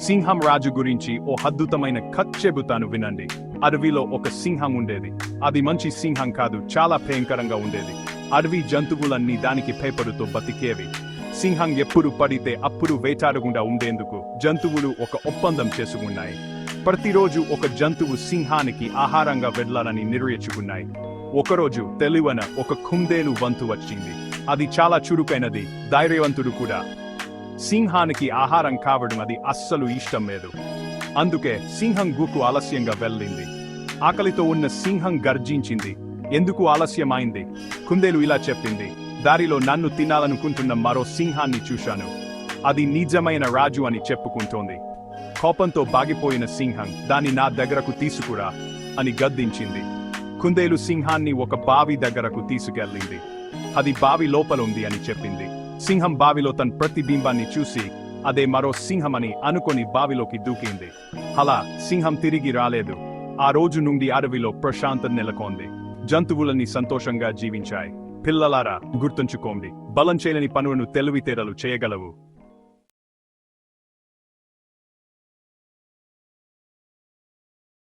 సింహం రాజు గురించి ఓ అద్భుతమైన కథ చెబుతాను వినండి. అడవిలో ఒక సింహం ఉండేది. అది మంచి సింహం కాదు, చాలా భయంకరంగా ఉండేది. అడవి జంతువులన్నీ దానికి భయపడుతూ బతికేవి. సింహం ఎప్పుడు పడితే అప్పుడు వేటాడకుండా ఉండేందుకు జంతువులు ఒక ఒప్పందం చేసుకున్నాయి. ప్రతిరోజు ఒక జంతువు సింహానికి ఆహారంగా వెళ్లాలని నిర్ణయించుకున్నాయి. ఒకరోజు తెలివైన ఒక కుందేలు వంతు వచ్చింది. అది చాలా చురుకైనది, ధైర్యవంతుడు కూడా. సింహానికి ఆహారం కావడం అది అస్సలు ఇష్టం లేదు. అందుకే సింహం గుకు ఆలస్యంగా వెళ్ళింది. ఆకలితో ఉన్న సింహం గర్జించింది. ఎందుకు ఆలస్యమైంది? కుందేలు ఇలా చెప్పింది, దారిలో నన్ను తినాలనుకుంటున్న మరో సింహాన్ని చూశాను. అది నిజమైన రాజు అని చెప్పుకుంటోంది. కోపంతో బాగిపోయిన సింహం దాన్ని నా దగ్గరకు తీసుకురా అని గద్దించింది. కుందేలు సింహాన్ని ఒక బావి దగ్గరకు తీసుకెళ్ళింది. అది బావి లోపల ఉంది అని చెప్పింది. సింహం బావిలో తన ప్రతిబింబాన్ని చూసి అదే మరో సింహమని అనుకొని బావిలోకి దూకింది. అలా సింహం తిరిగి రాలేదు. ఆ రోజు నుండి అడవిలో ప్రశాంతత నెలకొంది. జంతువులన్నీ సంతోషంగా జీవించాయి. పిల్లలారా, గుర్తుంచుకోండి, బలం చేయని పనులను తెలివితేటలు చేయగలవు.